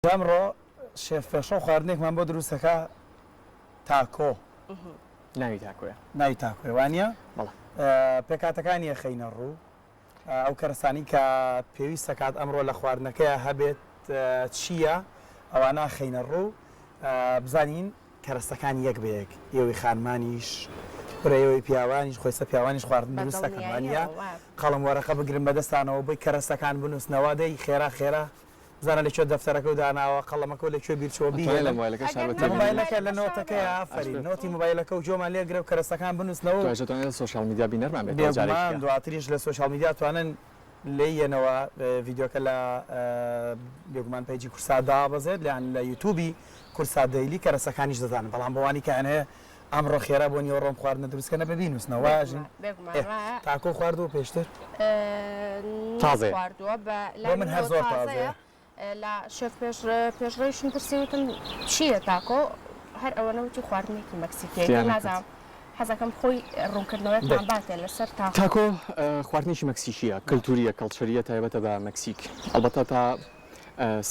ئەمڕۆ شێف پێشۆ خواردنێکمان بۆ دروستەکە تاکۆ ناوی تاکۆیە ناوی تاکۆی وانە پێکاتەکانی خەینە ڕوو ئەو کەرەسانی کە پێویستە کات ئەمڕۆ لە خواردنەکەیە هەبێت چییە ئەوانە خەینە ڕوو بزانین کەرەستەکانی یەک بەیەک ئێوەی خانمانیش پرەیەوەی پیاوانیش خۆیسە پیاوانیش خواردن دروستەکەمانە قەڵم وەرەقە بگرن بەدەستانەوە بۆی کەرەستەکان بنووسنەوە دەی خێرا بزانە لەکوێ دەفتەرەکە و داناوە قەڵەمەکە و لەکوێ بیرچەوە مۆبایلەکە لە نۆتەکەی ئافرین نۆتی مۆبایلەکە و جۆمان لێگرە و کەرەستەکان بنووسنەوە لە سوشال میدیا بینەرمان بێگومان دواتریش لە سوشال میدیا توانن لێنەوە ڤیددیۆکە لە بێگومان پێیجی کورسا دابەزێت لیان لە یوتوبی کورسا دەیلی کەرەستەکانیش دەزانن بەڵام بەوانی کە هەنەیە ئەمڕۆ خێرا بۆ نیوە ڕۆم خواردنە دروستکەنە ببینوسنەوەژین تاکۆ خواردووە پێشتر تازێ بۆ من هەر زۆر تازەیە لا شێف پێشڕۆیشم پرسیوتم چییە تاکۆ هەر ئەوەنەوتی خواردنێکی مەکسیکی نازانم حەزەکەم خۆی ڕوونکردنەوەیان باتێ لەسەر تاکۆ خواردنێکی مەکسیشیە کەلتوریە کەڵچەریە تایبەتە بە مەکسیک ئەلبەتە تا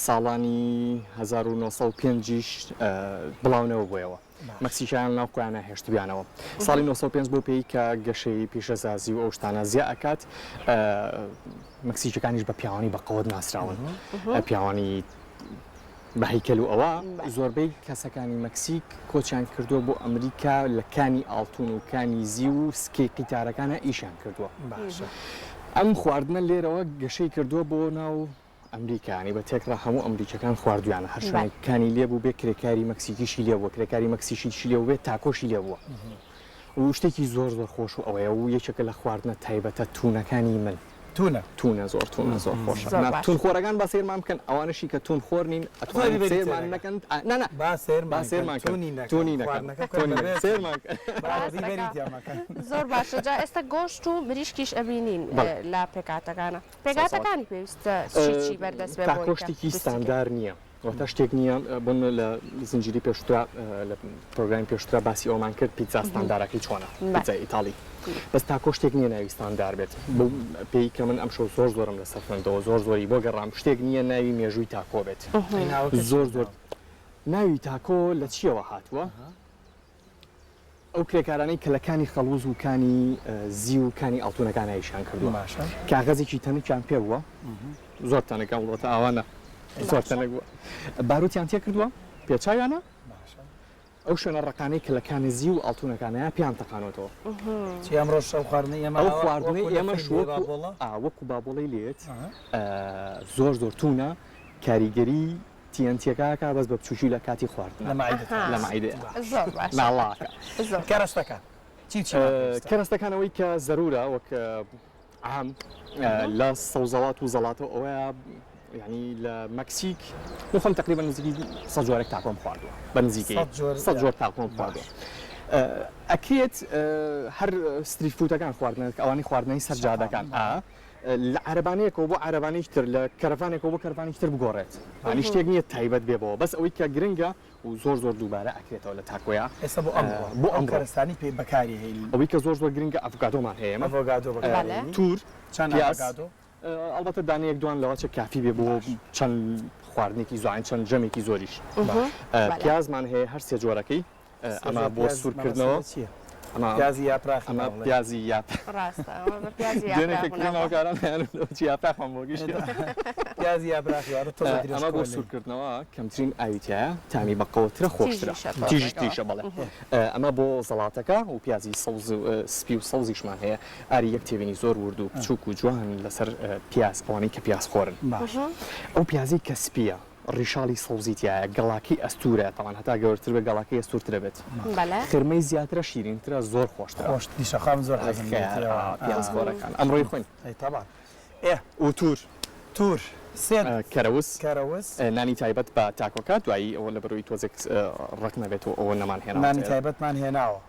ساڵانی 1950 بڵاونەوە بۆیەوە مەکسیکیان ناو خۆیانە هێشتبیانەوە ساڵی 1950 بۆ پێی کە گەشەی پیشەسازی و ئەو شتانە زیە ئەکات مەکسیکەکانیش بە پیاوانی بە قەوت ناسراون پیاوانی بەهیکەل و ئەوە زۆربەی کەسەکانی مەکسیک کۆچیان کردووە بۆ ئەمریکا لە کانی ئاڵتون و کانی زی و سکەی قیتارەکانە ئیشیان کردووە ئەم خواردنە لێرەوە گەشەی کردووە بۆ ناو ئەمریکانی بە تێکرا هەموو ئەمریکەکان خواردویانە هەر شوێنەکانی لێبوو بێ کرێکاری مەکسیکیشی لێبووە کرێکاری مەکسیشی لێ بێت تاکۆشی لێبووە و شتێکی زۆر خۆش و ئەوەیە و یەکێکە لە خواردنە تایبەتە تونەکانی من تونە زۆر خۆشە تون خۆرەکان با سێرمان بکەن ئەوانشی کە تون خۆر نین ئەتوانین سێرمان نەکەن زۆر باشە جا ئێستا گۆشت و مریشکیش ئەبینین لا پێکاتەکانە پێکاتەکانی پێویستە چی بەردەست بێت تاکۆشتێکی ستاندار نییە واتە شتێک نییە بۆن لە زنجیری پێشترا لە پرۆگرامی پێشترا باسی ئەومان کرد پیتزا ستاندارەکەی چۆنە پیتزا ئیتاڵی بەس تاکۆ شتێک نییە ناوی ستاندار بێت پێی کە من ئەم شەو زۆرم لە سەفرندەوە زۆری بۆ گەڕام شتێک نییە ناوی مێژووی تاکۆ بێت زۆر ناوی تاکۆ لە چیەوە هاتووە ئەو کرێکارانەی کەلەکانی خەڵوز و کانی زی و کانی ئاڵتونەکان ئایشان کردووە کاغەزێکی تەنێکیان پێ بووە زۆر تەنەکان وڵەتە ئاوانە زۆر تەنێک بووە باروتیان تێ کردووە پێچاویانە ئەو شوێنە ڕقانەی کلەکانی زی و ئاڵتونەکانەیە پیان تەقانەوەتەوە ئەمڕۆ ئەو خواردنەی ئێمەش وەکو بابۆڵی لێت زۆر تونە کاریگەری تیەنتیەکە بەس بە بچوشی لە کاتی خواردن لە مایدێ کەرەستەکانەوەی کە زەرورە وەک عام لە سەوزەڵات و زەڵاتەوە ئەوەیە يعني لمكسيك نفهم تقريبا نزيكي 100 جوارك تاعكم خواردوا بنزيكي 100 جوار تاعكم خواردوا اكيد هر ستريت فود كان خواردنا اواني خواردناي سجاده كان العربانيه كوبو عرباني اشتر لكرفاني كوبو كرفاني اشتر بغوريت يعني اشتيغنيه تايبت بيبو بس اويكا جرينجا وزور دوباره اكيد ولا تاكويا اسا بو امر كرستاني بي بكاري هي اويكا زور جرينجا افوكادو مان هي افوكادو بكاري تور كان افوكادو البته دانەیەک دوان لەوە چ کافی بێ بۆ چەند خواردنێکی زوین چەند جەمێکی زۆریش پیازمان هەیە هەر سێ جۆرەکەی ئەمە بۆ سوورکردنەوە پیازی یاپراخ ئەمە پیازی ئەمە بۆ سوورکردنەوە کەمترین ئاویتیایە تامی بە قەوترە خۆشترە تیژە بەڵێ ئەمە بۆ زەڵاتەکە و پیازی سپی و سەوزیشمان هەیە ئاری یەک تێبینی زۆر ورد و بچووک و جوان لەسەر پیاز ئەوانەی کە پیاز خۆرن ئەو پیازی کە سپیە ڕیشاڵی سەوزیتیایە گەڵاکی ئەستورە تاوان هەتا گەورتر بێ گەڵاکی ئەستورترە بێت خرمەی زیاترە شیرینترە زۆر خۆشترە دیشەخام زۆر پیاز خۆرەکان ئەمڕۆی خوین و تور کەرەوس نانی تایبەت بە تاکۆکە دوایی ئەوە لە بەرەوەی تۆزێک ڕەک نەبێت و ئەوە نەمان هێنا نانی تایبەتمان هێناوە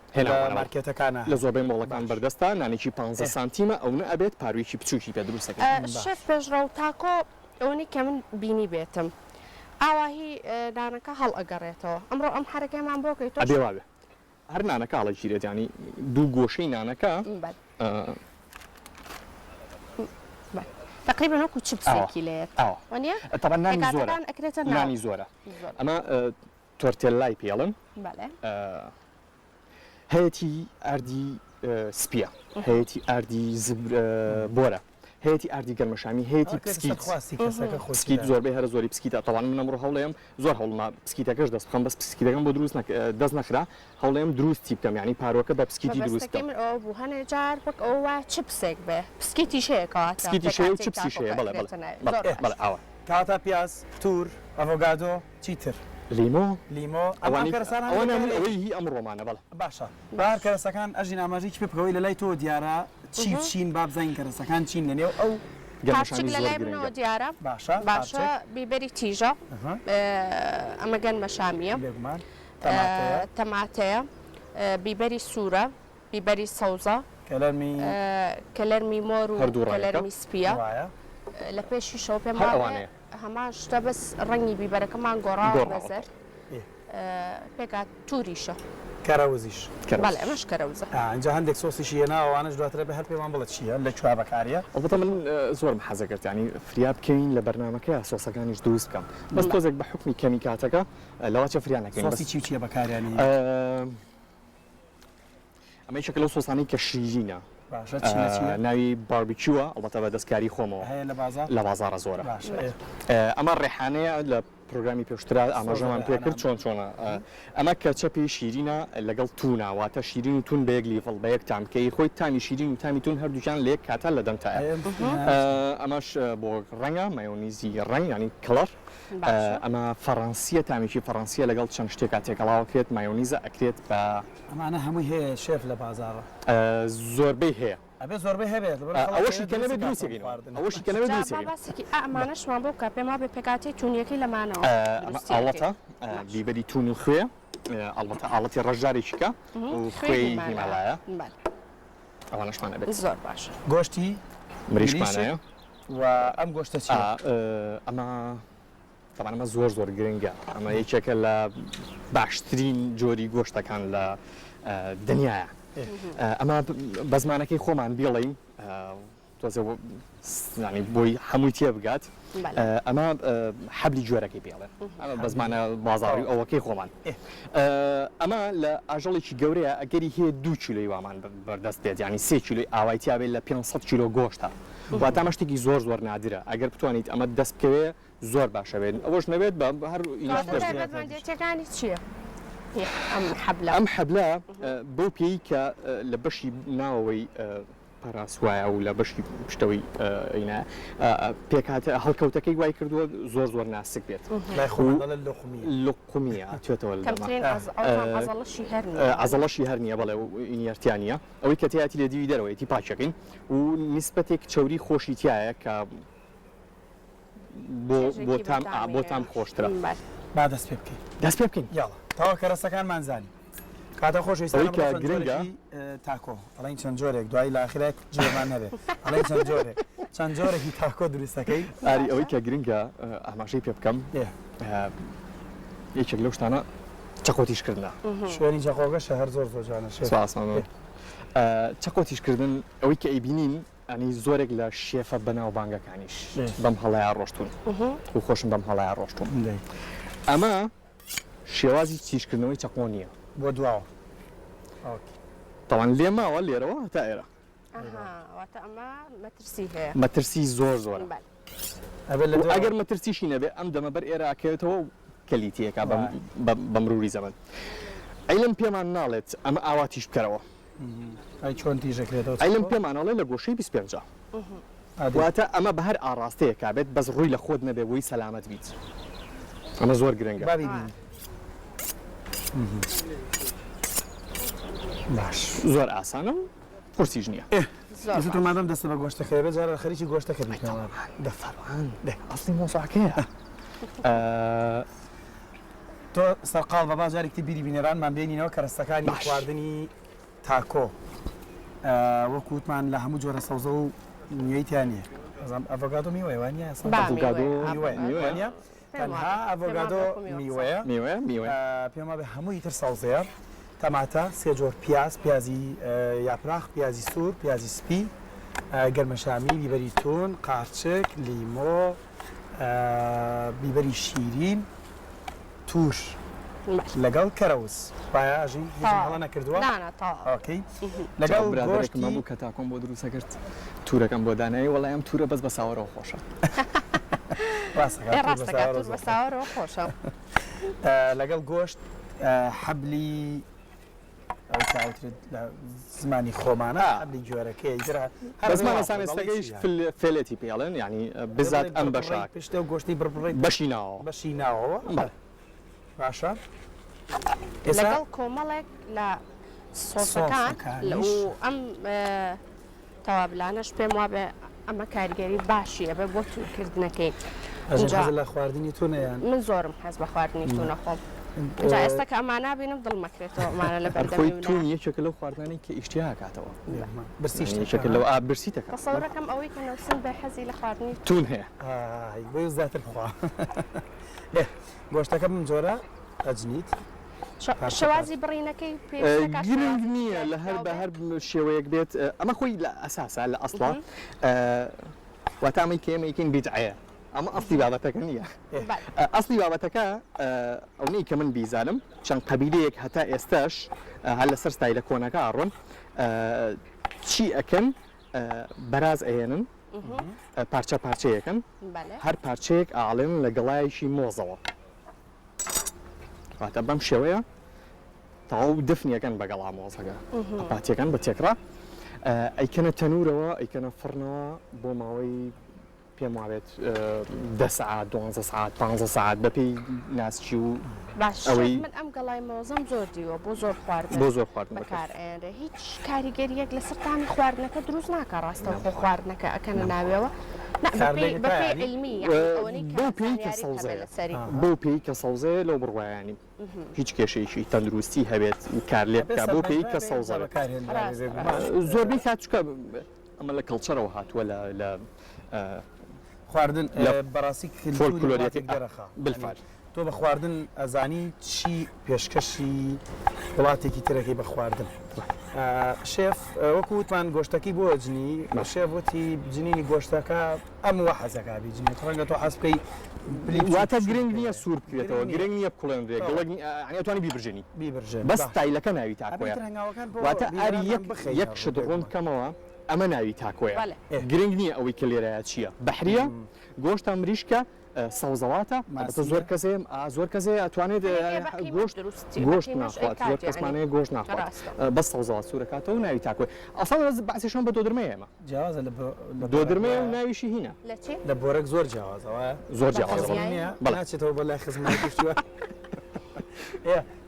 مارکێتەکانە لە زۆربەی مۆڵەکان بەردەستە نانێکی 15 سانتیمە ئەو نەبێت پارویکی بچووکی پێ دروستەکە شێف پێشڕە و تاکۆ ئەوەی کە من بینی بێتم ئاواهی دانەکە هەڵ ئەگەڕێتەوە ئەمڕۆ ئەم حرەکەمان بۆکەی تۆ بێواابێ هەر نانەکە هەڵە گیرێت ینی دوو گۆشەی نانەکە تقریبا وەکو چپسێکی لێت وانە طبعا نانی زۆرە پێکاتەکان ئەکرێتە ناو نانی زۆرە ئەمە تۆرتێلای پێڵن هەیەی ئاردی سپیە هەیەی ئاردی بۆرە هەیەی ئاردی گەرمەشامی هەیەی پسکیت زۆربەی هەرە زۆری پسکیتە تەوان من ئەمڕۆ هەوڵەیەم زۆر هەوڵما پسکیتەکەش دەست بخەم بەس پسکیتەکەم بۆ دەست نەخرا هەوڵەیەم دروستی بکەم یعنی پارۆکە بە پسکیتی دروست بکەم بوو هەنێ جار وەک ئەوە چپسێک بێ پسکیتی شەیەکەوە پسکیتی شەیە و چپسی شەیە بەڵێ ئەوە کاتە پیاز تور ئەڤۆگادۆ چیتر لیمۆ ئەوەی هی ئەم ڕۆمانە بەڵێ باشە بار کەرەسەکان ئەژین ئاماژەی پێ بکەوەی لە لای تۆ دیارە چی چین با بزانین کەرەسەکان چین لەنێو ئەو پارچێک لە لای منەوە دیارە باشە بیبەری تیژە ئەمە گەنمەشامیە تەماتەیە بیبەری سوورە بیبەری سەوزە کەلەرمی مۆر و کەلەرمی سپیە لە پێشی شەو پێم هەمان شتە بەس ڕەنگی بیبەرەکەمان گۆڕاوە بەزەر پێکات تووریشە کەرەوزیش بەڵێ ئەمەش کەرەوزە اینجا هەندێک سۆسیشی هێناوانش دواترە بە هەر پێمان بڵێت چییە لە کوێ بەکاریە ئەڵبەتە من زۆرم حەزە کرد ینی فریا بکەین لە بەرنامەکەیە سۆسەکانیش دروست بکەم بەس تۆزێک بە حکمی کەمیکاتەکە لەواتە فریان نەکەین سۆسی چییە بەکاریانی ئەمەی شکل لەو سۆسانەی کە شیرینە ناوی باربیکیوە ئەڵبەتە بە دەستکاری خۆمەوە لە بازارە زۆرە ئەمە ڕێحانەیە لە پرۆگرامی پێشترا ئاماژەمان پێ کرد چۆنە ئەمە کەچەپی شیرینە لەگەڵ توناواتە شیرین و تون بە یەک لیڤڵ بە یەک تامکەی خۆی تامی شیرین و تامی تون هەردووچان لە یەک کاتە لە دەمتایە ئەمەش بۆ ڕەنگە مایۆنیزی ڕەنگ ینی کڵەر ئەمە فەڕەنسیە تامیکی فەڕەنسیە لەگەڵ چەند شتێکا تێکەڵاوەکرێت مایۆنیزە ئەکرێت بە ئەمانە هەمووی هەیە شێف لە بازارە زۆربەی هەیە ئەبێ زۆربەی هەبێت ئەوەشی کە نەبێت دووسێکین ئەوەشی کە نەبێت دووسێکین ئەمانەشمان بۆ کە پێما بێ پێکاتی تونیەکەی لەمانەوە ئاڵەتە بیبەری تون و خوێ ئەڵبەتە ئاڵەتی ڕەشدارێکیکە و خوێی هیمالایە ئەوانەشمان نەبێت زۆر باش گۆشتی مریشمانەیە و ئەم گۆشتە چی ئەمە طبعا ئەمە زۆر گرنگە ئەمە یەکێکە لە باشترین جۆری گۆشتەکان لە دنیاە ئەمە بە زمانەکەی خۆمان بێڵین تۆزە بۆی هەمووی تێ بگات ئەمە حەبلی جۆرەکەی پێڵێن ئەمە بە زمانە بازاڕی ئەوەکەی خۆمان ئەمە لە ئاژەڵێکی گەورەیە ئەگەری هەیە 2 کیلۆی وامان بەردەست بێت ینی 3 کیلۆی ئاوای تیاابێت لە 500 کیلۆ گۆشتە واتە ئەمە شتێکی زۆر نادرە ئەگەر بتوانیت ئەمە دەست بکەوێ زۆر باشە بێت ئەوەش نەبێت بە هەر ئینەکانی چییە؟ ئەم حەبلە بەو پێی کە لە بەشی ناوەوەی پاراسوایە و لە بەشی پشتەوەی پێکاتە هەڵکەوتەکەی وای کردووە زۆر ناسک بێت لقمیە توێتەوە ئازەڵەشی هەر نییە بەڵێ ئینیەرتیانە ئەوەی کە تیاتی لە دیوی دەرەوەیەتی پاچەکەین و نیسبەتێک چەوری خۆشی تایە کە بۆ تام خۆشترە با دەست پێ بکەین دەست پێ بکەین یاڵە تاوا کەرەسەکانمان زانی کاتە خۆشەویستان گرنگە تاکۆ ئەڵین چەند جۆرێک دوای لاخرێک جێمان نەبێت ئەڵین چەند جۆرێکی تاکۆ دروستەکەی ئاری ئەوەی کە گرنگە ئاماژەی پێ بکەم یەکێک لەو شتانە چەقۆتیشکردنە شوێنی جەقۆگەشە هەر زۆر جوانە چەقۆتیشکردن ئەوەی کە ئەیبینین ئەنی زۆرێک لە شێفە بەناو بانگەکانیش بەم هەڵەیە ڕۆشتون و خۆشم بەم هەڵەیە ڕۆشتون ئەمە شێوازی تیشکردنەوەی چەقۆ نییە بۆ دواوە تاوان لێ ماوە لێرەوە تا ئێرە مەترسی زۆرە ئەگەر مەترسیشی نەبێ ئەم دەمە بەر ئێرە ئاکەوێتەوە کەلیتیەکە بە مروری زەمن ئەیلم پێمان ناڵێت ئەمە ئاواتیش بکەرەوە چۆن تیژەکرێتەوە ئەیلم پێمانەڵێ لە گۆشەی 25 واتە ئەمە بە هەر ئاڕاستەیە کابێت بەس ڕووی لە خۆت نەبێ بۆی سەلامەت بیت ئەمە زۆر گرنگە باش زۆر ئاسانە و قورسیش نییە مادەم دەستە بە گۆشتەکەی بێ جارە خەریکی گۆشتەکە دەفەڕان ئەسڵی مۆساکەیە تۆ سەرقاڵ بە بازارێکی بیری بینەرانمان بێنینەوە کەرەستەکانی خواردنی تاکۆ وەکووتمان لە هەموو جۆرە سەوزە و نیەیتیان نیە ئەڤۆگادۆ میوەیە وانە تەنها ئەڤۆگادۆ میوەیە پێما بێ هەمووی تر سەوزەیە تەماتە 3 جۆر پیازی یاپراخ پیازی سوور پیازی سپی گەرمەشامی بیبەری تون قارچک لیمۆ بیبەری شیرین توش لەگەڵ کەرەوز وایە ئاژین هەڵە نەکردووە ئۆکەی لەگەڵ گۆشتی بوو کە تاکۆم بۆ دروستە کرد تورەکەم بۆ دانایی وەڵام ئەم تورە بەس بە ساوەڕەوە خۆشە ڕاستەکە بە ساوەڕەوە خۆشە لەگەڵ گۆشت حەبلی زمانی خۆمانە حەبلی جۆرەکەی بە زمانە سامێستەکەیش فێلێتی پێڵێن یعنی بزات ئەم بەشاک پشتە و گۆشتی بڕبڕێت بەشی ناوە بەشی ناوەوە باشە لەگەڵ کۆمەڵێک لە سۆسەکان و ئەم تەوابلانەش پێم وابێ ئەمە کاریگەری باشیە بە بۆ توورکردنەکەی لە خواردنی تۆنەیان من زۆرم حەز بە خواردنی تونە خۆم جا ئێستا کە ئەمانە بینم دڵمەکرێتەوە ئەمانە لە بەردەمی تون یەکێکە لەو خواردنانی کە ئیشتیا هاکاتەوە برسیشتێکە لەو برسیتەکە تەسەورەکەم ئەوەی کە نەوسن بە حەزی لە خواردنی تون هەیە بۆ زیاتر بخوا گۆشتەکە من جۆرە ئەجنیت شوازی بڕینەکەی گرنگ نییە لە هەر بە هەر شێوەیەک بێت ئەمە خۆی لە ئەساسا لە ئەسڵا واتامەی کێمەیکین بیجعەیە ئەمە ئەسڵی بابەتەکە نییە ئەسڵی بابەتەکە ئەوەی کە من بیزانم چەند قەبیلەیەک هەتا ئێستاش هەر لەسەر ستایلە کۆنەکە ئاڕۆن چی ئەکەن بەراز ئەهێنن پارچە پارچەیەکەن هەر پارچەیەک ئاڵێن لە گەڵایەکی مۆزەوە واتە بەم شێوەیە تەواو دفنیەکەن بەگەڵا مۆزەکە پاتیەکەن بە تێکرا ئەیکەنە تەنورەوە ئەیکەنە فڕنەوە بۆ ماوەی پێم وابێت 10 ساعت 12 ساعت 15 ساعت بەپێی ناسکی و ئەوەی من ئەم گەڵای مۆزەم زۆر دیوە بۆ زۆر خواردن بۆ زۆر خواردن بەکارئێنرێ هیچ کاریگەریەک لە سەرتانی خواردنەکە دروست ناکە ڕاستە خۆ خواردنەکە ئەکەنە ناوێەوە بەپێی علمی بۆ پێی کە سەوزەیە بۆ پێی کە سەوزەیە لەو بڕوایانی هیچ کێشەیەکی تەندروستی هەبێت کار لێ بکە بۆ پێی کە سەوزە زۆربەی کاتچکە ئەمە لە کەڵچەرەوە هاتووە لە خواردن بەڕاستی فۆلکلۆریەتی دەرەخە بالفعل تۆ بە خواردن ئەزانی چی پێشکەشی وڵاتێکی ترەکەی بە خواردن شێف وەکو وتمان گۆشتەکەی بۆ جنی شێف وتی بجنینی گۆشتەکە ئەم وە حەزەکە بیجنێت ڕەنگە تۆ حەز بکەی واتە گرنگ نییە سوور بکرێتەوە گرنگ نییە بکڵێنرێ گەڵێتوانی بیبرژێنی بەس ستایلەکە ناوی تاکۆیە واتە ئاری یەک شت ڕوون بکەمەوە ئەمە ناوی تاکۆیە گرنگ نییە ئەوەی کە لێرەیە چییە بەحریە گۆشتە مریشکە سەوزەواتە زۆر کەسێ زۆر کەسێ ئەتوانێت گۆشت ناخوات زۆر کەسمانەیە گۆشت ناخوات بەس سەوزەوات سوورەکاتەوە ناوی تاکۆی ئەسڵ باسیشان بە دۆدرمەیە ئێمە جیاوازە لە دۆدرمەیە و ناویشی هینە لە بۆرەك زۆر جیاوازەوە زۆر جیاوازە بەڵاچێتەوە بەلای خزمەتیشتووە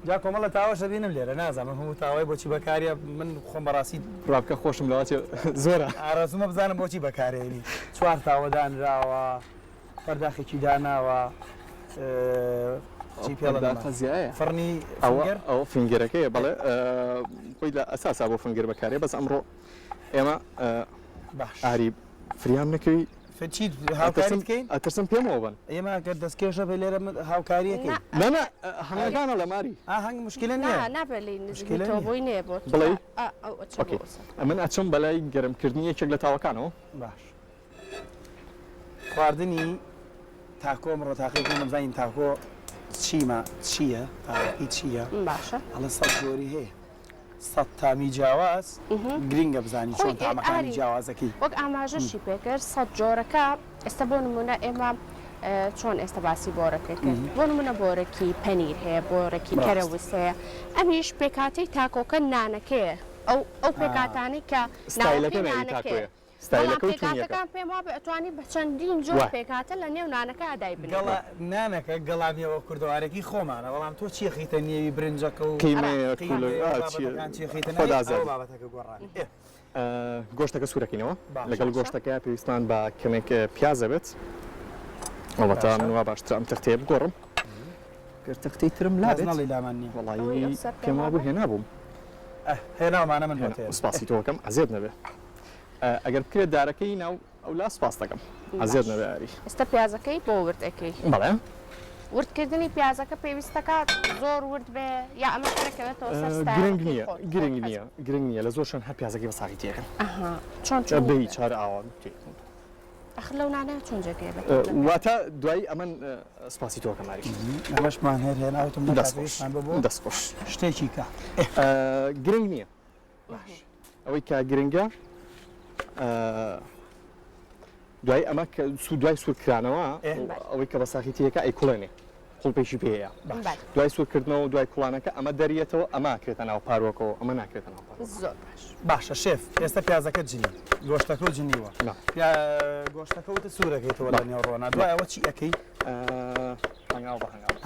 جا کۆمەڵە تاوەشە بینم لێرە نازانم هەموو تاوای بۆچی بەکاریە من خۆم بەڕاستی ڕابکە خۆشم لەواتێ زۆرە ئارازومە بزانم بۆچی بەکارێنی چوار تاوەدانراوە پەرداخێکی داناوە چی پێڵەزیایە فڕنی ئەو فنگەرەکەیە بەڵێ خۆی لە ئەساسا بۆ فنگەر بەکارێ بەس ئەمڕۆ ئێمە ئاری فریام نەکەوی چی هاوکاری بکەین ئەترسم پێمەوە بن ئێمە کە دەستکێشە بە لێرە هاوکاریەکەی نەنە هەنگەکانە لە ماری هەنگ مشکلە نیە نابێت نزیکەوەی نێ بۆ بڵێ من ئەچم بەلای گەرمکردنی یەکێک لە تاوەکانەوە باش خواردنی تاکۆ ئەمڕۆ تاقیکە نەمزانین تاکۆ چییە تاقی چییە باشە هەڵە سەد جۆری هەیە سەد تامی جیاواز گرینگە بزانی چۆن تامەکانی جیاوازەکەی وەک ئاماژەشی پێکرد سەد جۆرەکە ئێستا بۆ نمونە ئێمە چۆن ئێستا باسی بۆرەکەی کرد بۆ نمونە بۆرەکی پەنیر هەیە بۆرەکی کەرەوس هەیە ئەمیش پێکاتی تاکۆکە نانەکەیە ئەو پێکاتانی کە ناوەکەی نانەکەیە پێکاتەکان پێم وابێ ئەتوانی بە چەندین جۆر پێکاتە لە نێو نانەکە ئادای بن نانەکە گەڵامیەوە کوردوارێکی خۆمانە بەڵام تۆ چی خیتە نێوی برنجەکە و گۆشتەکە سوورەکەینەوە لەگەڵ گۆشتەکە پێویستمان بە کەمێک پیازە بێت ئەوەتە منوا باشتر ئەم تەختەیە بگۆڕم تەختەی ترم لابێت لامان نیە وەڵی پێم وابوو هێنابووم هێناومانە من سپاسی تۆکەم ئەزێت نەبێ ئەگەر بکرێت دارەکەی ناو ئەو لا سپاس دەکەم ئەزێت نەبێ یاری ئێستا پیازەکەی بۆ ورد ئەەکەی بەڵێ وردکردنی پیازەکە پێویستەکە زۆر ورد بێ یا ئەمە کەرەکەوێتەوە سەر گرنگ نییە لە زۆر شوێن هەر پیازەکەی بە ساغی تێکن چۆن بەی چارە ئاوا ئەخ لەو نانە چۆن جێگێ واتە دوای ئەمەن سپاسی تۆ کەماری ئەمەشمان هێر هێناوتم دەستخۆش شتێکی کە گرنگ نییە ئەوەی کا گرنگە دوای ئەمە دوای سوورکرانەوە ئەوەی کە بە ساخیتیەکە ئەیکوڵێنێ خوڵپێکی پێەیە دوای سوورکردنەوە دوای کوڵانەکە ئەمە دەریێتەوە ئەمە کرێتە ناو پارۆکەوە ئەمە ناکرێتە ناو زۆر باشە شێف ئێستا پیازەکە جنی گۆشتەکە و جنیوە گۆشتەکە وتە سوورەکەیتەوە لە نێو ڕۆنا دوای ئەوە چی ئەەکەی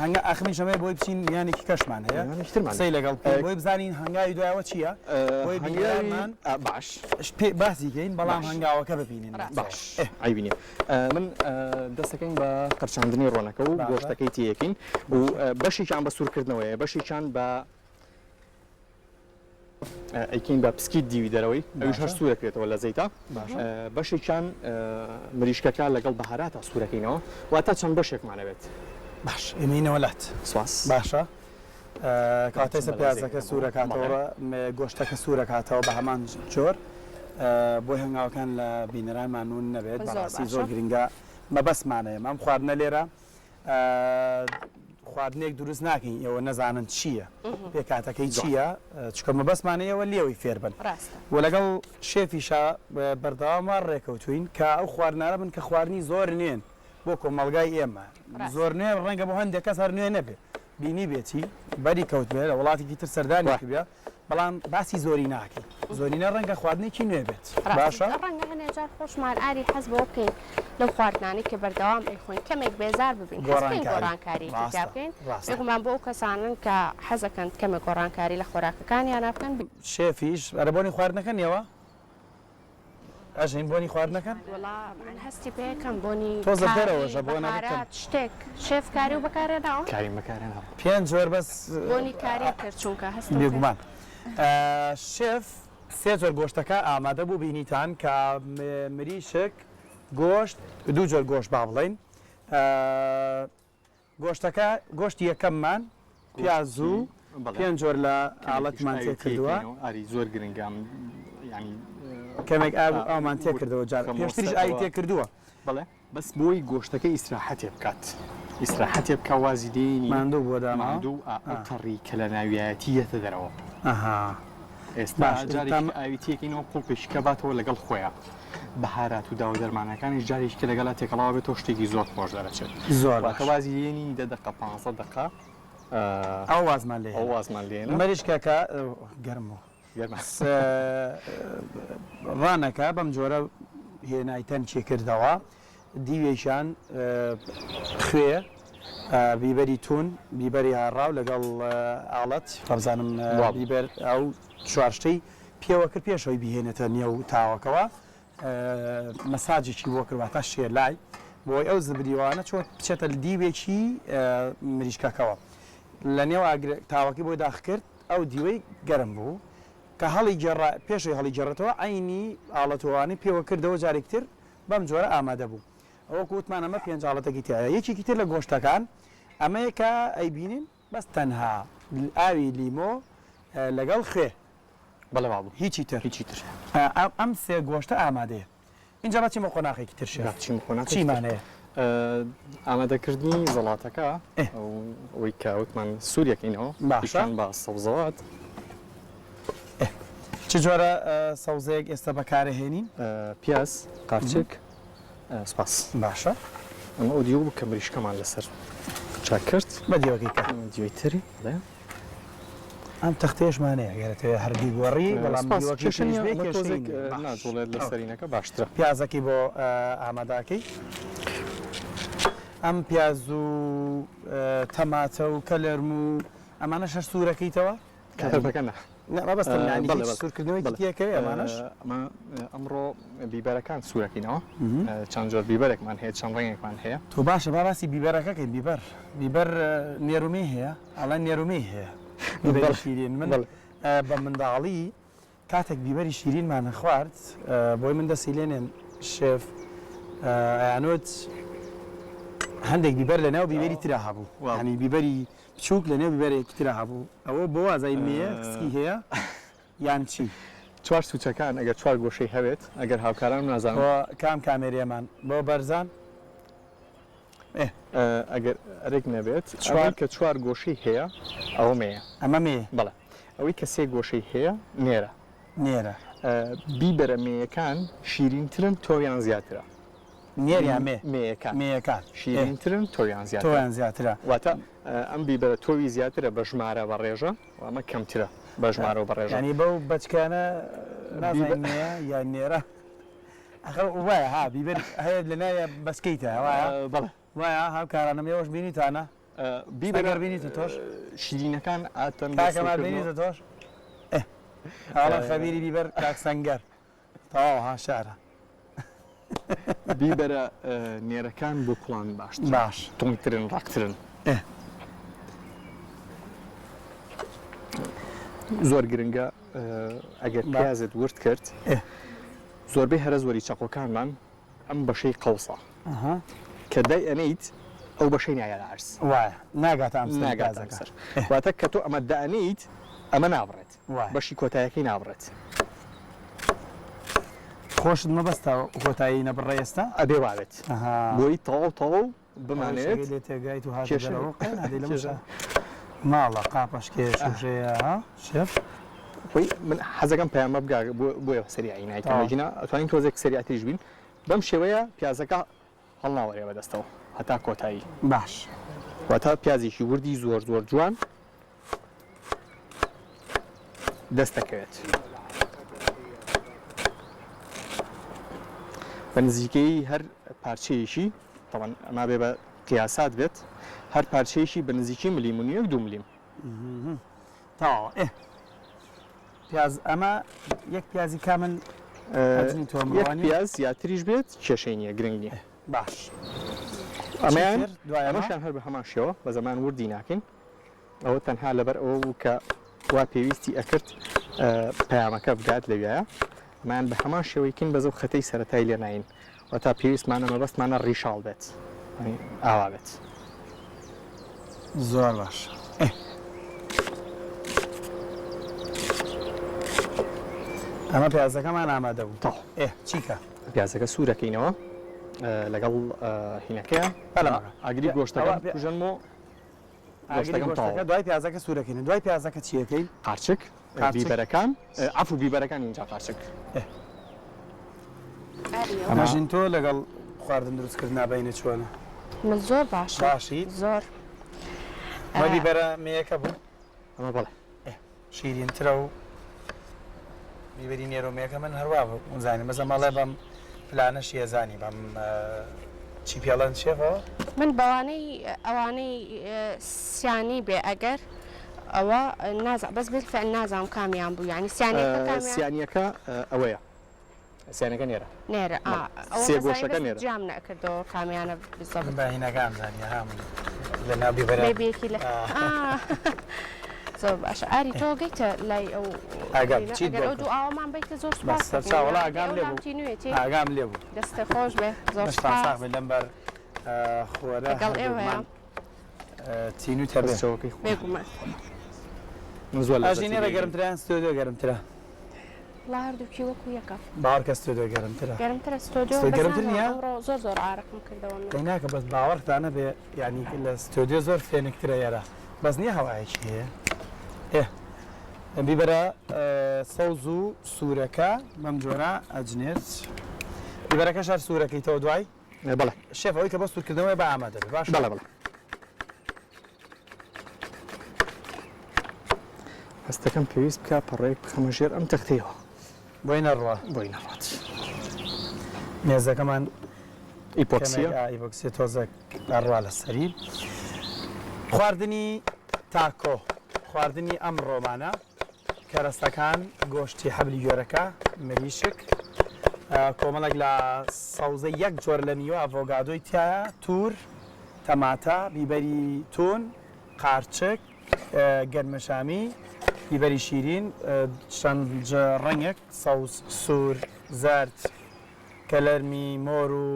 هەنگا ئاخمی ژەمەی بۆی بچین یانێکی کەشمان هەیە قسەی لەگەڵ بۆی بزانین هەنگاوی دوایەوە چییە بۆی بینیمان باش باسیکەین بەڵام هەنگاوەکە ببینین باش ئەیبینێ من دەستەکەین بە قەرچاندنی ڕۆنەکە و گۆشتەکەی تیەکەین و بەشێکیان بە سوورکردنەوەیە بەشێکیان بە ئەیکەین بە پسکیت دیوی دەرەوەی ئەوش هەر سوورەکرێتەوە لە زەیتا بەشێکیان مریشکەکە لەگەڵ بەهاراتە سوورەکەینەوە واتە چەند بەشێکمانەوێت باش ئێمەینەوە لات سواس باشە کاتێسە پیازەکە سوورەکاتەوە گۆشتەکە سوورەکاتەوە بە هەمان جۆر بۆی هەنگاوەکان لە بینەرانمانون نەبێت بەڕاستی زۆر گرنگە مەبەسمانەیە ئەم خواردنە لێرە خواردنێک دروست ناکەین ئێوە نەزانن چییە پێکاتەکەی چییە چکە مەبەسمانەیەوە لێوەی فێر بن و لەگەڵ شێفیشا بەردەواموان ڕێکەوتوین کە ئەو خواردنارە بن کە خواردنی زۆر نوێن بۆ کۆمەڵگای ئێمە زۆر نوێ ڕەنگە بۆ هەندێک کەس هەر نوێ نەبێ بینی بێتی بەری کەوت بێت لە وڵاتێکی تر سەردانی بێ بەڵام باسی زۆری ناکەین زۆرینە ڕەنگە خواردنێکی نوێ بێت باشە ڕەنگە هەنێجار خۆشمان ئاری حەز بۆ بکەین لەو خواردنانی کە بەردەوام ئەیخۆین کەمێک بێزار ببین گۆڕانکاری بکەین بێگومان بۆ ئەو کەسانن کە حەزەکەن کەمێک گۆڕانکاری لە خۆراکەکانیان نابکەن شێفیش ئەرە بۆنی خواردنەکەنیەوە ئەژین بۆنی خواردنەکەن من هەستی پێکەم بۆنی تۆزە دەرەوەژە بۆ نەکەن شتێک شێفکاری و بەکارێناوە کاریم بەکارێناوە پێنج جۆر بەس بۆنی کاری کرد چونکە هەست بێگومان شێف سێ جۆر گۆشتەکە ئامادە بوو بینیتان کە مریشک گۆشت دوو جۆر گۆشت با بڵێن گۆشتەکە گۆشتی یەکەممان پیاز و پێنج جۆر لە ئاڵەتمان تێ کردووە ئاری زۆر گرنگام ینی کەمێک ئامان تێ کردەوە جار پێشتریش ئای تێ کردووە بەڵێ بەس بۆی گۆشتەکە ئیسراحەتێ بکات ئیسراحەتێ بکە وازی دێنی ماندوو بۆ ماندوو تەڕی کە لە ناویەتیەتە دەرەوە ئێستا جارێک ئاویتیەکەینەوە قوڵپێکی کە باتەوە لەگەڵ خۆیان بەهارات و داوا دەرمانەکانی جارێکی کە لەگەڵا تێکەڵاوە بێت تۆ شتێکی زۆر خۆش دەرەچێت زۆر وازی دێنی 10 دقە 15 دقە ئەو وازمان لێ ئەو وازمان لێنە مەریشکەکە گەرمەوە ڕانەکە بەم جۆرە هێنایتەن چێ کردەوە دیوێشان خوێ بیبەری تون بیبەری هاڕاو لەگەڵ ئاڵەت ڕەبزانم بیبەر ئەو چوارشتەی پێوە کرد پێشەوەی بهێنێتە نێو تاوەکەوە مەساجێکی بۆ کردواتە شێر لای بۆی ئەو زبریوانە چۆ بچێتە دیوێکی مریشکەکەەوە لە نێو تاوەکی بۆی داخ کرد ئەو دیوەی گەرم بوو کە هەڵی پێشەی هەڵی جێڕێتەوە عینی ئاڵەتوانی پێوە کردەوە جارێکتر بەم جۆرە ئامادە بوو ئەوە کووتمان ئەمە پێنجاڵەتێکی تایە یەکێکی تر لە گۆشتەکان ئەمەیە کە ئەیبینین بەس تەنها ئاوی لیمۆ لەگەڵ خێ بەڵێ بابوو هیچی تر ئەم سێ گۆشتە ئامادەیە اینجا بەچی مە قۆناغێکی ترشێ چیمانەیە ئامادەکردنی زەڵاتەکە ئەوەی کاوتمان سووریەکەینەوە باشان بە سەوزەوات چ جۆرە سەوزەیەک ئێستا بەکارەهێنین پیاز قارچێک سپاس باشە ئەمە ئەو دیوە بوو کە مریشکەمان لەسەر چاک کرد بە دیوەکەی کە دیوەی تری ئەم تەختێشمانەیە گەرەتەوە هەردی گۆڕی بەڵام ناجوڵێت لە سەرینەکە باشترە پیازەکەی بۆ ئاماداکەی ئەم پیاز و تەماتە و کەلەرم و ئەمانە شەر سوورەکەیتەوە کەتەبەکەنە سوورکردنەوەی دیەکەوێ ئەمانەش ئەمڕۆ بیبەرەکان سوورەکەینەوە چەند جۆر بیبەرێکمان هەیە چەند ڕێنێکمان هەیە تۆ باشە باسی بیبەرەکەکەین بیبەر نێرومی هەیە ئەڵەن نێرومی هەیە شیرین من بە منداڵی کاتێک بیبەری شیرینمانە خوارد بۆی من دەسی لێنێن شێف ئەیانوت هەندێک بیبەر لە ناو بیبەری ترا هەبوو ینی بیبەری بچووک لە نێو بیبەرێکی ترا هەبوو ئەوە بۆ وازای مێ کسکی هەیە یان چی چوار سوچەکان ئەگەر چوار گۆشەی هەوێت ئەگەر هاوکاران نازانم کام کامێریەمان بۆ بەرزان ئەگەر ئەرێک نەبێت چوار کە چوار گۆشەی هەیە ئەوە مەیە ئەمە مێ بەڵێ ئەوەی کە سێ گۆشەی هەیە نێرە نێرە بیبەرە مێیەکان شیرینترن تۆیان زیاترە نێریان مێیەکان شیرینترن تۆیان زیاترە واتە ئەم بیبەرە تۆوی زیاترە بە ژمارە بە ڕێژە ئەمە کەمترە بە ژمارە و بە ڕێژە ینی بەو بەچکانە نازانێ یان نێرە وایە ها بیبەر هەیە لە نایە بەسکەیتە وایە بەڵێ وایە هاوکارانم ێوەش بینیتانە بیبەر بینیتە تۆش شیرینەکان ئاتەن تاکەما بینیتە تۆش هاڵە خەبیری بیبەر کاک سەنگەر تەواو ها شارە بیبەرە نێرەکان بۆ کوڵان باش تۆنگترن ڕاکترن زۆر گرنگە ئەگەر پیازت ورد کرد زۆربەی هەرە زۆری چاقۆکانمان ئەم بەشەی قەوسە کە دای ئەنیت ئەو بەشەی نایە لە عەرز وایە ناگاتە سەر واتە کە تۆ ئەمە دائەنیت ئەمە نابڕێت بەشی کۆتاییەکەی نابڕێت خۆشت مەبەستە کۆتایی نەبڕێ ئێستا ئەبێ وابێت بۆی تەواو بمانێت تێگایت و ماڵە قاپەش کێشێە شێف من حەزەکەم پەیامە بگا بۆیە سەریعی نایتەمەجینا ئەتوانین تۆزێک سەریعتیش بین بەم شێوەیە پیازەکە هەڵناوەرێ بەدەستەوە هەتا کۆتایی باش واتە پیازێکی وردی زۆر جوان دەست دەکەوێت بە نزیکەی هەر پارچەیەشی تەوان ئەما بێ بە قیاسات بێت هەر پارچەیەشی بە نزیکی ملیمونی و 2 ملیم تاوە پیاز ئەمە یەک پیازی کامل یەک پیاز زیاتریش بێت کێشەی نییە گرنگ نییە باش ئەمەشان هەر بە هەمان شێوە بە زەمان وردی ناکەین ئەوە تەنها لەبەر ئەوە بوو کە وا پێویستی ئەکرد پەیامەکە بگات لەوێیە مان بە هەمان شێوەیکن بەزە خەتەی سەرەتای لێ ناین و تا پێویستمانە مەبەستمانە ڕیشاڵ بێت ئاوا بێت زۆر باش ئەمە پیازەکەمان ئامادە بوو تا چیکە پیازەکە سوورەکەینەوە لەگەڵ هینەکەیە ئاگری گۆشتەکە کوژەنمەوە دوای پیازەکە سوورەکەین دوای پیازەکە چیەکەی قارچک بیبەرەکان ئەف و بیبەرەکان اینجا قارچک ئەمەژین تۆ لەگەڵ خواردن دروستکرد نابینە چۆنە من زۆر باشی زۆر بیبەرە مەیەکە بوو ئەمە بەڵێ شیرینترە و بیبەری نێرۆمەیەەکە من هەروە زانانی مەزە مەڵێ بەم پلانەشی ێزانی بەم چی پێڵەن شێفەوە من بەوانەی ئەوانەی سیانی بێ ئەگەر ئەوە بەس بالفعل نازانم کامیان بوو ینی سیانیەکە ئەوەیە سیانەکە نێرە سێ گۆشەکە نێرە جام نەکردەوە کامیانە باهینەکان زانانی هەم لە ناو بیبەرێکی لە زۆر باشە ئاری تۆ گەیتە لای ئەو ئەو دوو ئاوامان بیتە زۆر سوپاس ئاگام لێ بوو دەستە خۆش بێ زۆر سوپاس لەمبەر خۆرە تینو تەبێتەوەکەی بێگومان زۆر ئاژینێرە گەرمتریان ستۆدیۆ گەرمترە هەردووکی وەکو یەکە باوەڕکە ستۆدیۆ گەرمترە ستۆدیۆ گەرمتر نییە زۆر زۆر ئارەقم کردەوە ناکە بەس باوەڕتانە بێ ینی لە ستۆدیۆ زۆر فێنکترە یێرە بەس نییە هەوایەکی هەیە بیبەرە سەوز و سوورەکە بەم جۆرە ئەجنێت بیبەرەکە شار سوورەکەیتەوە دوای بەڵێ شێفەوەی کە بە سوورکردنەوەی بە ئامادە باش بەڵێ بەڵێ هەستەکەم پێویست بکە پەڕێک بخەمە ژێر ئەم تەختەیەوە بۆی نەڕوە بۆی نەڕات مێزەکەمان ئیپۆکسیە تۆزە ئەڕوا لە سەری خواردنی تاکۆ خواردنی ئەم ڕۆمانە کەرەستەکان گۆشتی حەبلی گۆرەکە مریشک کۆمەڵێک لە سەوزە یەک جۆر لە میوە ئەڤۆگادۆی تایە تور تەماتە بیبەری تون قارچک گەرمەشامی بیبەری شیرین چەند ڕەنگێک سەوز سوور زەرد کەلەرمی مۆر و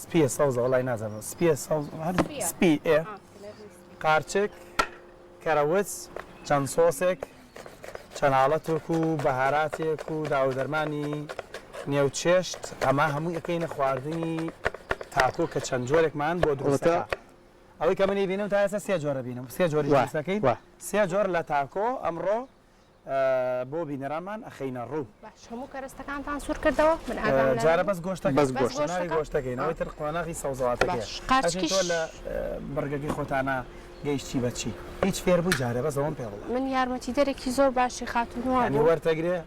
سپیە سەوزە وڵای نازانم سپیە سەوز سپی قارچک کەرەوت چەند سۆسێک چەند حاڵەتێک و بەهاراتێک و داودەرمانی نێوچێشت ئەمە هەموو ئەەکەینە خواردنی تاکۆ کە چەند جۆرێکمان بۆ دروستەکە ئەوەی کە منی بینم تا ئێستا سێ جۆرە بینم سێ جۆری دروستەکەین سێ جۆر لە تاکۆ ئەمڕۆ بۆ بینەرانمان ئەخەینە ڕوو هەموو کەرەستەکانتان سوور کردەوە جارە بەس گۆشتەکەی گۆشتەکەینەوەی تر قۆناغی سەوزەواتەکە لە بەرگەکەی خۆتانە گەیشتی بەچی هیچ فێر بوو جارە بەس ئەوەم پێ بڵێ من یارمەتی دەرێکی زۆر باشی خاتونوە وەرتەگرێ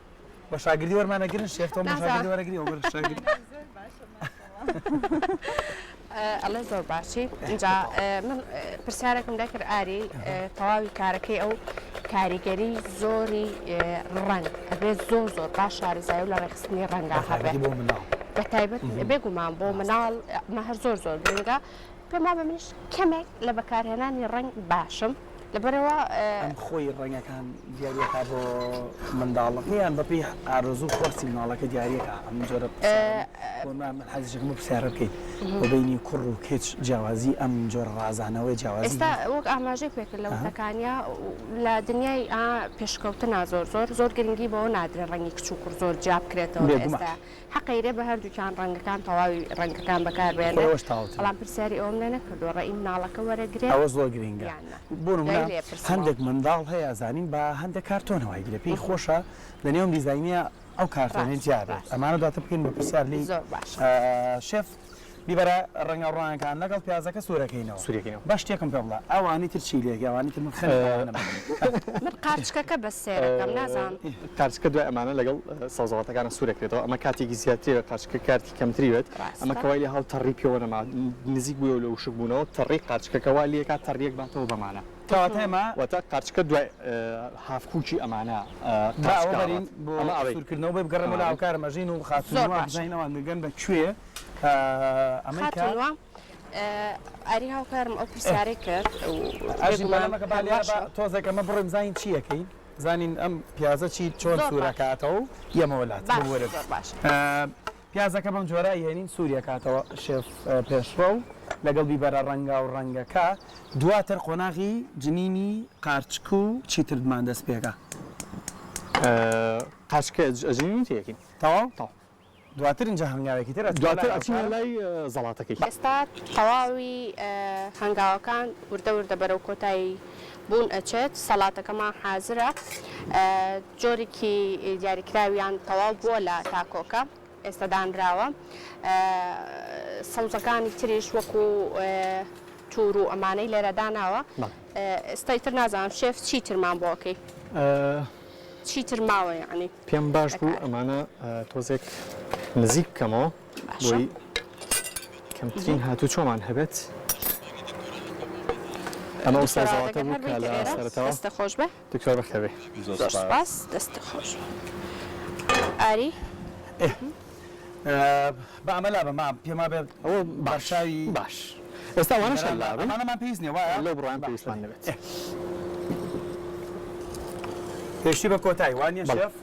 بە شاگردی وەرمانەگرن شێفتەوە شاگردی وەرەگری ئەڵێ زۆر باشی اینجا من پرسیارێکم دەکرد ئاری تەواوی کارەکەی ئەو کاریگەری زۆری ڕنگ ئەبێت زۆر زۆر باش شارەزای و لە ڕێخستنی ڕەنگا هەبێت بە تایبەت بێگومان بۆ مناڵ مە هەر زۆر زۆر گرنگە پێم وابە منیش کەمێک لە بەکارهێنانی ڕنگ باشم لەبەرەوە ئەم خۆی ڕەنگەکان دیارەکە بۆ منداڵەکەیان بەپی ئارزوو خۆرسی مناڵەکە دیارەکە ئەم جۆرە حەزیشم پرسیارە بکەیت بۆ بینی کوڕ و کێچ جیاوازی ئەم جۆرە ڕازانەوەی جیاوازی ئێستا وەک ئاماژەی پێکرد لە وتەکانیا لە دنیای پێشکەوتنا زۆر گرنگی بەوە نادرێت ڕەنگی کچ و کوڕ زۆر جیا بکرێتەوە ئێستا حەقیرێ بە هەردووکیان ڕەنگەکان تەواوی ڕەنگەکان بەکاربێنێت بەڵام پرسیاری ئەوم لێ نەکردو ڕێی مناڵەکە وەرەگرێت ئەوە زۆر گرنگە بۆ هەندێک منداڵ هەیە زانین بە هەندێک کارتۆنەوەی گرێ پێی خۆشە لە نێوم دیزاینیە ئەو کارتۆنی جیابێت ئەمانە دواتە بکەین بە پرسیار لی شێف بیبەرە ڕەنگە ڕوانەکان لەگەڵ پیازەکە سوورەکەینەوە با شتێکم پێ بڵە ئەوانی تر چی لێک ئەوانی تر من من قارچکەکە بە سێرەکەم نازانم قارچکە دوای ئەمانە لەگەڵ سەوزەڵاتەکانە سوورەکرێتەوە ئەمە کاتێکی زیاترە قارچکە کارتی کەمتریوێت ئەمە کەوای لە هەڵ تەڕی پێوە نەما نزیک بووە لە وشک بوونەوە تەڕی قارچکەکەوا لێکات تەڕیەک باتەوە بەمانە کەواتەمە واتە قارچکە دوای هافکوچی ئەمانە بەرین بۆ سوورکردنەوە بێ بگەڕێمە لە ئاوکارە مەژین و خاتونەوە بزانینەوە نگەن بەکوێ ئەمەکە ئاری هاوکارم ئەو پرسیارەی کرد تۆزێک ئەمە بڕێم زانین چیەکەین زانین ئەم پیازە چی چۆن سوورەکاتەوە یەمەوەلات پیازەکە بەم جۆرە هێنین سووریەکاتەوە شێف پێشڕە و لەگەڵ بیبەرە ڕەنگا و ڕەنگەکە دواتر قۆناغی جنینی قارچک و چیترمان دەست پێکە قارچکە ئەژینی تێکین تەواو دواتر اینجا هەنگاوێکی تر دواتر ئەچینە لای زەڵاتەکەی ئێستا تەواوی هەنگاوەکان وردە بەرەو کۆتایی بوون ئەچێت سەڵاتەکەمان حازرە جۆرێکی دیاریکراویان تەواو بووە لە تاکۆکە ئێستا دانراوە سەوزەکانی تریش وەکو توور و ئەمانەی لێرە داناوە ئێستای تر نازانم شێف چی ترمان بۆکەی چیتر ماوە یعنی پێم باش بوو ئەمانە تۆزێک نزیک بکەمەوە بۆی کەمترین هاتوو چۆمان هەبێت ئەمە ئەو سەوزەڵاتە بوو کە لە سەرەتاوە دەستە خۆش بێ دکتۆر بەخێوێ سپاس دەستە خۆش ئاری بە ئەمەلا بەما پێما بێت ئەوە باشاوی باش ئێستا وانە شەلابن ئەمانەمان پێویست نیە وایە لەو بڕوان پێویستمان نەبێت پێشتی بە کۆتایی وانە شێف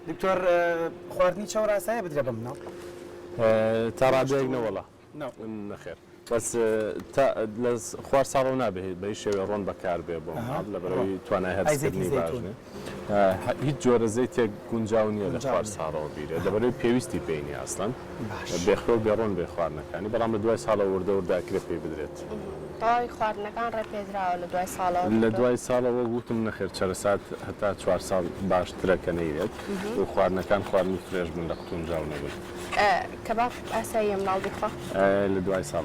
دکتۆر خواردنی چاوڕاستایە بدرێ بە مناڵ تا ڕادەیەک نەوەڵە نەخێر بەس لە خوار ساڵەوە نابێت بە هیچ شێوێ ڕۆن بەکار بێ بۆ مناڵ لە بەرەوەی توانای هەرزکردنی باشنێ هیچ جۆرە زەیتێک گونجاو نییە لە خوار ساڵەوە بیرێ لەبەرەوەی پێویستی پێینی ئەسڵەن بێخۆ بێڕۆن بێ خواردنەکانی بەڵام لە دوای ساڵە وردە ورداکرێت پێ بدرێت تەواوی خواردنەکان ڕێپێدراوە لە دوای ساڵەوە لە دوای ساڵەوە وتم نەخێر چەرەسات هەتا 4 ساڵ باشترە کە نەیرێت و خواردنەکان خواردنی فرێژ بن لە قوتونجاو نەبن کەباب ئاساییە مناڵ بخوا لە دوای ساڵ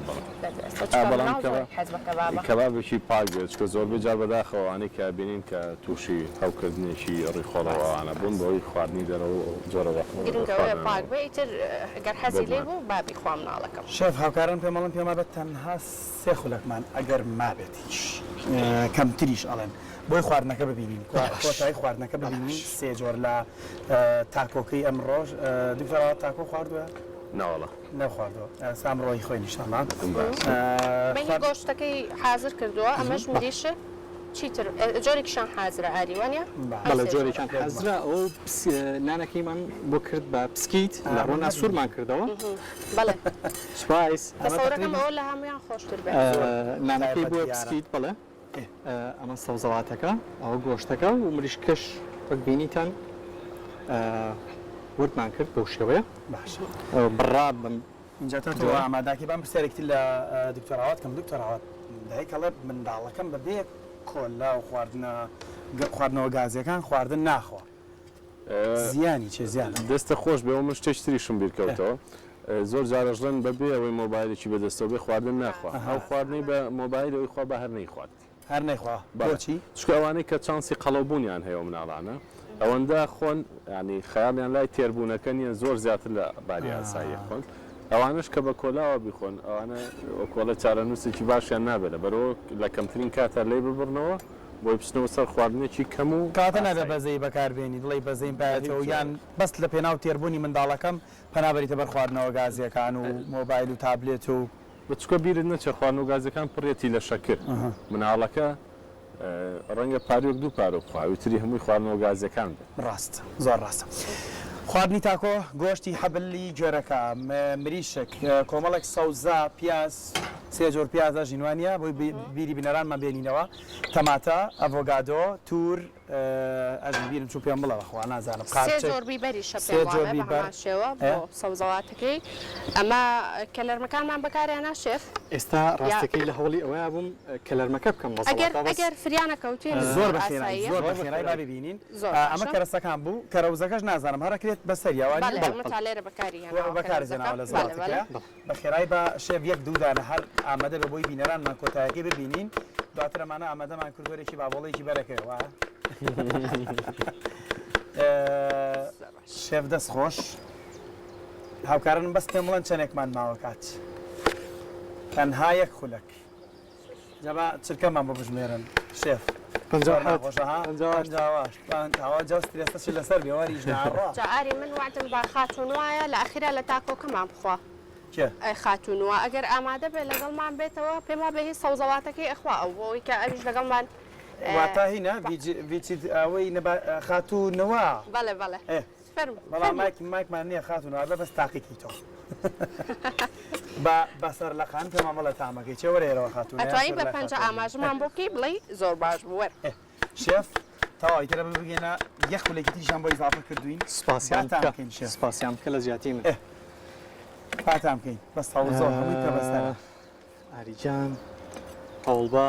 کەبابێکی پاک بێت چکە زۆر بجار بەداخەوەوانەی کە بینین کە تووشی هەوکردنێکی ڕیخۆڵەوەوانە بوون بۆی خواردنی دەرەوە جۆرەوە پاک بێ ئیتر ئەگەر حەزی لێ بوو بابی خوا مناڵەکەم شێف هاوکاران پێمەڵم پێما بێت تەنها سێ خولەکمان ئەگەر مابێت هیچ کەمتریش ئەڵێن بۆی خواردنەکە ببینین کۆتایی خواردنەکە ببینین سێ جۆر لە تاکۆکەی ئەمڕۆژ دیکتۆرەوە تاکۆ خواردووە ناوەڵە نەخواردەوە سامڕۆی خۆی نیشتەمان بەنی گۆشتەکەی حازر کردووە ئەمەش مریشە چیتر جۆرێکیشان حازرە ئاری وانە؟ بەڵێ جۆرێکیان حەزرا ئەو نانەکەیمان بۆ کرد بە پسکیت لە ڕۆنا سوورمان کردەوە بەڵێ سپایس دەسەوەرەکەم ئەوە لە هەمویان خۆشتر بێت نانەکەی بۆ پسکیت بڵێ ئەمە سەوزەواتەکە ئەوە گۆشتەکە و مریشکەش وەک بینیتان وردمان کرد بەو شێوەیە بڕا بم اینجا تۆ ئاماداکی بام پرسیارێکی لە دکتۆراوات کەم دکتۆراوات دایکەڵێ منداڵەکەم بەبێ کۆلا و خواردنەوە گازیەکان خواردن ناخوا زیانی چێ زیان دەستە خۆش بێ من شتێکتریشم بیرکەوتەوە زۆر جارەژڵن بەبێ ئەوەی مۆبایلێکی بەدەستەوە بێ خواردن ناخوا ئەو خواردنی بە مۆبایل ئەوی خوا بە هەر نەیخوات هەر نەیخوا بۆچی چکە ئەوانەی کە چانسی قەڵەوبوونیان هەیە مناڵانە ئەوەندە خۆن ینی خەیاڵیان لای تێربوونەکە نیە زۆر زیاتر لە باری ئاساییە خۆن ئەوانش کە بە کۆلاوە بیخۆن ئەوانە کۆلە چارەنووسێکی باشیان نابێت بەرەوە لە کەمترین کاتە لێ ببڕنەوە بۆی بچنەوە سەر خواردنێکی کەم و کاتە نابێ بەزەی بەکاربێنی دڵی بەزەین پایەوە یان بەست لە پێناو تێربوونی منداڵەکەم پەنابەریتە بەر خواردنەوە گازیەکان و مۆبایل و تابلێت و بچکە بیرت نەچێ خواردن و گازەکان پڕێتی لە شەکر مناڵەکە ڕەنگە پارێک دوو پارۆ خواویتری هەمووی خواردنەوە گازەکان بێت ڕاست زۆر ڕاستە خواردنی تاکۆ گۆشتی حەبلی جۆرەکە مریشک کۆمەڵێک سەوزا پیاز سێ جۆر پیازە ژینوانە بۆی بیری بنەرانمان بێنینەوە تەماتە ئەڤۆگادۆ تور ئەژین بیرم چوو پێم بڵەوە خوا نازانم سێ جۆر بیبەری شەپێوە بۆ سەوزەواتەکەی ئەمە کەلەرمەکانمان بەکاریانە شێف ئێستا ڕاستەکەی لە هەوڵی ئەوەیە بووم کەلەرمەکە بکەم ئەگەر فریانە کەوتین زۆر بەخێرایی زۆر بەخێرایی با ببینین ئەمە کەرەسەکان بوو کەرەوزەکەش نازانم هەرەکرێت بەسەریاوانی لێرە بەکارێناوە لە زەواتەکە بەخێرایی بە شێف یەک دوودانە هەر ئامادە بە بۆی بینەرانمان کۆتاییەکەی ببینین دواتر ئەمانە ئامادەمان کردوەرێکی باوەڵێکی بەرەکەوە شێف دەست خۆش هاوکارن بەس پێم بڵێن چەندێکمان ماوە کات تەنها یەک خولەک جەبا چرکەمان بۆ بژمێرن شێف ئەوە جەست درێستەشی لەسەر بێوەری ژناڕۆ جاری من وعدم با خاتون وایە لە ئەخیرا لە تاکۆکەمان بخوا ئەی خاتونوە ئەگەر ئامادە بێت لەگەڵمان بێتەوە پێم وا بێ سەوزەواتەکەی ئەخوا ئەو بۆی کە ئەویش لەگەڵمان واتە هینە ئەوەی خاتونەوە بەڵێ بەڵێ بەڵام مایکمان نییە خاتونەوە بە بەس تاقیکی تۆ بەسەر لەقان پێمان بڵێ تامەکەی چێ وەرێرەوە خاتون ئەتوانین بە پەنجە ئاماژەمان بۆکەی بڵێ زۆر باش بوو وەر شێف تەواوی ترە بگەێنە یەک خولێکی تریشان بۆ ئیزافە کردوین سپاسیان بکە لە زیاتی من پاتام بکەین بەس تەوزۆ هەمووی پێ بەستانە ئاریجان هەوڵبا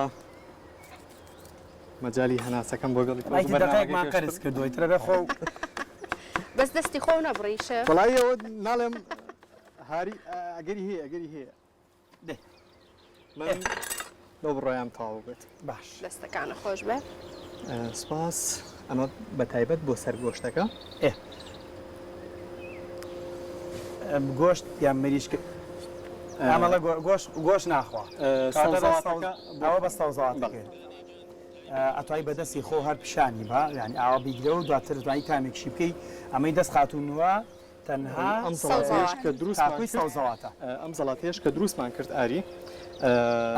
مەجای هەناسەکەم بۆ گەڵی دەقەیەکمان قەرز کردووی ترە بێ خۆ بەس دەستی خۆ نەبڕیشە وەڵای ئەوە ناڵێم هاری ئەگەری هەیە من بۆ بڕۆیان تاو بێت باش دەستەکانە خۆش بێ سپاس ئەمە بە تایبەت بۆ سەر گۆشتەکە گۆشت یان مریشک ئەمەڵە گۆشت ناخوا ئەوە بە سەوزەواتەکەی ئەتوای بەدەستی خۆ هەر پیشانی بە یعنی ئاوا بیگرە و دواتر دوایی کامێکشی بکەی ئەمەی دەست خاتونوە تەنها ئەم سەڵاتێش کە دروستمانکوی سەوزەواتە ئەم سەڵاتێش کە دروستمان کرد ئاری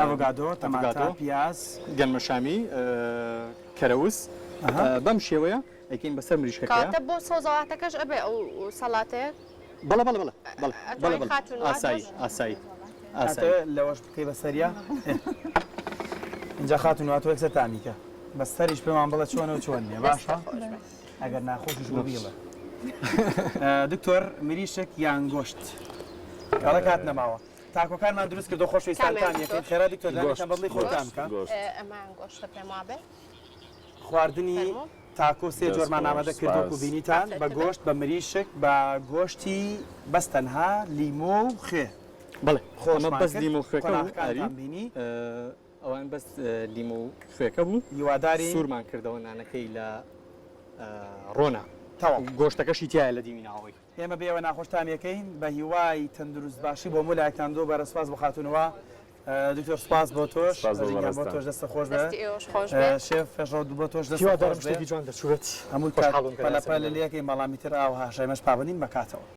ئەڤۆگادۆ تەماتە پیاز گەنمەشامی کەرەوس بەم شێوەیە ئەیکەین بەسەر مریشکەکە بۆ سەوزەواتەکەش ئەبێ ئەو سەڵاتەیە بەڵە ئاسایی لەوەش بکەی بەسەریە اینجا خاتونوات وەکسە تامیکە بەستەریش پێمان بڵە چۆنەوە چۆن نیە باشە ئەگەر ناخۆشش بۆ بیڵە دکتۆر مریشک یان گۆشت کاڵە کات نەماوە تاکۆکانمان دروست کردو خۆشەویستان یەکەم خێرا دکتۆر دانیشتان بەڵی خۆتان بکە ئەمان گۆشتە پێم وا بێ خواردنی تاکۆ سێ جۆرمان ئامادە کردو و بینیتان بە گۆشت بە مریشک بە گۆشتی بەس تەنها لیمۆ و خێ بڵێ خۆمە بەس لیمۆ و خێکە بینی ئەوان بەس لیمۆ و خوێکە بوو هیواداری سوورمان کردەوە نانەکەی لە ڕۆنا گۆشتەکەشی تایە لە دیمیناوەی ئێمە بێەوە ناخۆشتانیەکەین بە هیوای تەندروست باشی بۆ مولایەکتان دۆ بەرە سپاس بۆ خاتونەوە دکتۆر سپاس بۆ تۆش بۆ تۆش دەستە خۆش بێ شێف فێشڕ بۆ تۆش دەست شتێکی جوان دەچوێت هەموو پەلەپە لە لەکەی مەڵامی تر ئاو هاشایمەش پابندین بەکاتەوە